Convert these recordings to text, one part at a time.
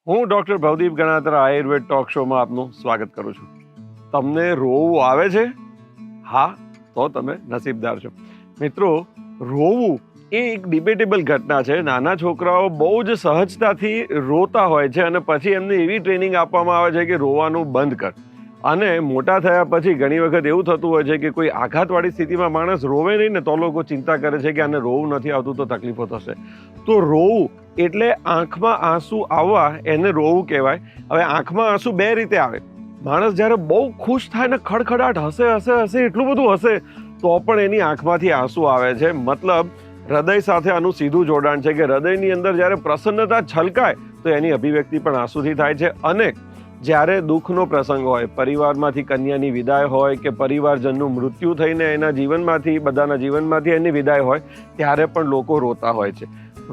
હું doctor Bhavdip Ganatra Ayurveda talk શોમાં આપનું સ્વાગત કરું છું. તમને રોવું આવે છે? હા, તો તમે નસીબદાર છો. મિત્રો, રોવું એ એક ડિબેટેબલ ઘટના છે. નાના છોકરાઓ બહુ જ સહજતાથી રોતા હોય છે અને પછી એમને એવી ટ્રેનિંગ આપવામાં આવે છે કે રોવાનું બંધ કર. અને મોટા થયા પછી ઘણી વખત એવું થતું હોય છે કે કોઈ આઘાતવાળી સ્થિતિમાં માણસ રોવે નહીં ને તો લોકો ચિંતા કરે છે કે આને રોવું નથી આવતું તો તકલીફો થશે. તો રોવું એટલે આંખમાં આંસુ આવવા, એને રોવું કહેવાય. હવે આંખમાં આંસુ બે રીતે આવે. માણસ જ્યારે બહુ ખુશ થાય ને ખડખડાટ હસે હસે હસે એટલું બધું હસે તો પણ એની આંખમાંથી આંસુ આવે છે. મતલબ હૃદય સાથે આનું સીધું જોડાણ છે કે હૃદયની અંદર જ્યારે પ્રસન્નતા છલકાય તો એની અભિવ્યક્તિ પણ આંસુથી થાય છે. અને જ્યારે દુઃખનો પ્રસંગ હોય, પરિવારમાંથી કન્યાની વિદાય હોય કે પરિવારજનનું મૃત્યુ થઈને એના જીવનમાંથી, બધાના જીવનમાંથી એની વિદાય હોય, ત્યારે પણ લોકો રોતા હોય છે.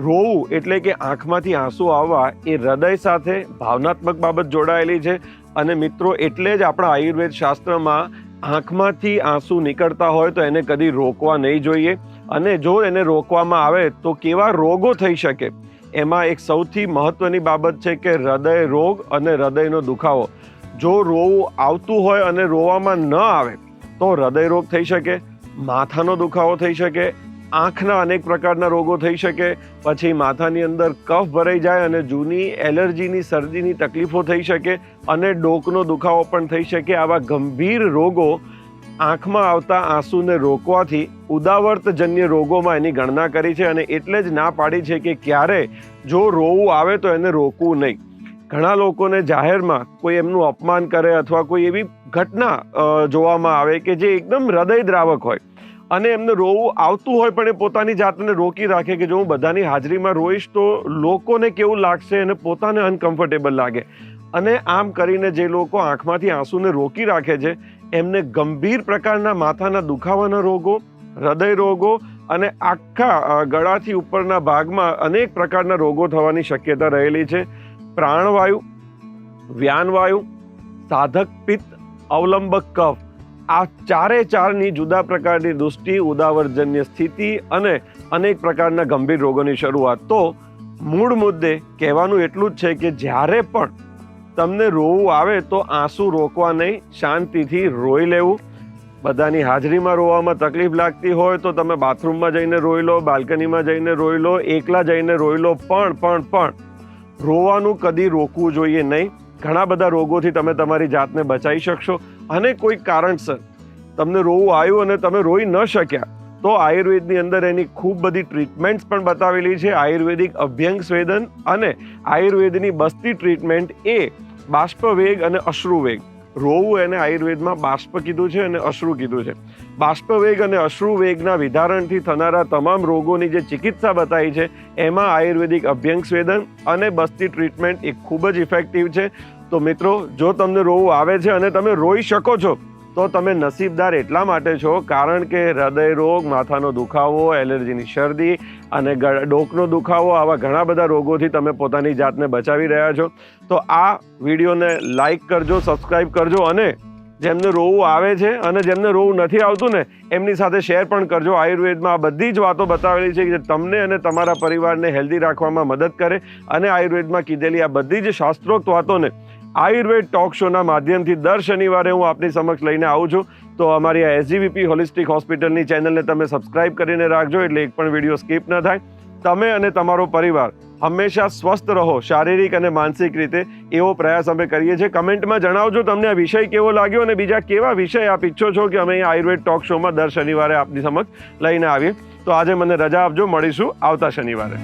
રોવું એટલે કે આંખમાંથી આંસુ આવવા એ હૃદય સાથે ભાવનાત્મક બાબત જોડાયેલી છે. અને મિત્રો, એટલે જ આપણા આયુર્વેદ શાસ્ત્રમાં આંખમાંથી આંસુ નીકળતા હોય તો એને કદી રોકવા નહીં જોઈએ. અને જો એને રોકવામાં આવે તો કેવા રોગો થઈ શકે, એમાં એક સૌથી મહત્વની બાબત છે કે હૃદય રોગ અને હૃદયનો દુખાવો. જો રોવું આવતું હોય અને રોવામાં ન આવે તો હૃદય રોગ થઈ શકે, માથાનો દુખાવો થઈ શકે, આંખના અનેક પ્રકારના રોગો થઈ શકે, પછી માથાની અંદર કફ ભરાઈ જાય અને જૂની એલર્જીની, શરદીની તકલીફો થઈ શકે અને ડોકનો દુખાવો પણ થઈ શકે. આવા ગંભીર રોગો આંખમાં આવતા આંસુને રોકવાથી ઉદાવર્તજન્ય રોગોમાં એની ગણના કરી છે. અને એટલે જ ના પાડી છે કે ક્યારે જો રોવું આવે તો એને રોકવું નહીં. ઘણા લોકોને જાહેરમાં કોઈ એમનું અપમાન કરે અથવા કોઈ એવી ઘટના જોવામાં આવે કે જે એકદમ હૃદયદ્રાવક હોય અને એમને રોવું આવતું હોય પણ એ પોતાની જાતને રોકી રાખે કે જો હું બધાની હાજરીમાં રોઈશ તો લોકોને કેવું લાગશે અને પોતાને અનકમ્ફર્ટેબલ લાગે. અને આમ કરીને જે લોકો આંખમાંથી આંસુને રોકી રાખે છે એમને ગંભીર પ્રકારના માથાના દુખાવાના રોગો, હૃદય રોગો અને આખા ગળાથી ઉપરના ભાગમાં અનેક પ્રકારના રોગો થવાની શક્યતા રહેલી છે. પ્રાણવાયુ, વ્યાનવાયુ, સાધક પિત્ત, અવલંબક કફ, આ ચારની જુદા પ્રકારની દુષ્ટિ, ઉદાવર્તજન્ય સ્થિતિ અને અનેક પ્રકારના ગંભીર રોગોની શરૂઆત. તો મૂળ મુદ્દે કહેવાનું એટલું જ છે કે જ્યારે પણ તમને રોવું આવે તો આંસુ રોકવા નહીં, શાંતિથી રોઈ લેવું. બધાની હાજરીમાં રોવામાં તકલીફ લાગતી હોય તો તમે બાથરૂમમાં જઈને રોઈ લો, બાલ્કનીમાં જઈને રોઈ લો, એકલા જઈને રોઈ લો. પણ રોવાનું કદી રોકવું જોઈએ નહીં. ઘણા બધા રોગોથી તમે તમારી જાતને બચાવી શકશો. અને કોઈ કારણસર તમને રોવું આવ્યું અને તમે રોઈ ન શક્યા તો આયુર્વેદની અંદર એની ખૂબ બધી ટ્રીટમેન્ટ્સ પણ બતાવેલી છે. આયુર્વેદિક અભ્યંગ સ્વેદન અને આયુર્વેદની બસ્તી ટ્રીટમેન્ટ એ બાષ્પવેગ અને અશ્રુવેગ. રોવું એને આયુર્વેદમાં બાષ્પ કીધું છે અને અશ્રુ કીધું છે. બાષ્પવેગ અને અશ્રુવેગના વિધારણથી થનારા તમામ રોગોની જે ચિકિત્સા બતાવી છે એમાં આયુર્વેદિક અભ્યંગ સ્વેદન અને બસ્તી ટ્રીટમેન્ટ એ ખૂબ જ ઇફેક્ટિવ છે. તો મિત્રો, જો તમને રોવું આવે છે અને તમે રોઈ શકો છો તો તમે નસીબદાર એટલા માટે છો કારણ કે હૃદય રોગ, માથાનો દુખાવો, એલર્જીની શરદી અને ડોકનો દુખાવો, આવા ઘણા બધા રોગોથી તમે પોતાની જાતને બચાવી રહ્યા છો. તો આ વિડીયોને લાઈક કરજો, સબસ્ક્રાઈબ કરજો અને જેમને રોવું આવે છે અને જેમને રોવું નથી આવતું ને એમની સાથે શેર પણ કરજો. આયુર્વેદમાં આ બધી જ વાતો બતાવેલી છે કે તમને અને તમારા પરિવારને હેલ્ધી રાખવામાં મદદ કરે. અને આયુર્વેદમાં કીધેલી આ બધી જ શાસ્ત્રોક્ત વાતોને આયુર્વેદ ટોક શોના માધ્યમથી દર શનિવારે હું આપની સમક્ષ લઈને આવું છું. તો અમારી આ SGVP હોલિસ્ટિક હોસ્પિટલની ચેનલને તમે સબસ્ક્રાઇબ કરીને રાખજો એટલે એક પણ વિડીયો સ્કીપ ન થાય. તમે અને તમારો પરિવાર હંમેશા સ્વસ્થ રહો, શારીરિક અને માનસિક રીતે, એવો પ્રયાસ અમે કરીએ છીએ. કમેન્ટમાં જણાવજો તમને આ વિષય કેવો લાગ્યો અને બીજા કેવા વિષય આપ ઈચ્છો છો કે અમે આયુર્વેદ ટોક શોમાં દર શનિવારે આપની સમક્ષ લઈને આવીએ. તો આજે મને રજા આપજો, મળીશું આવતા શનિવારે.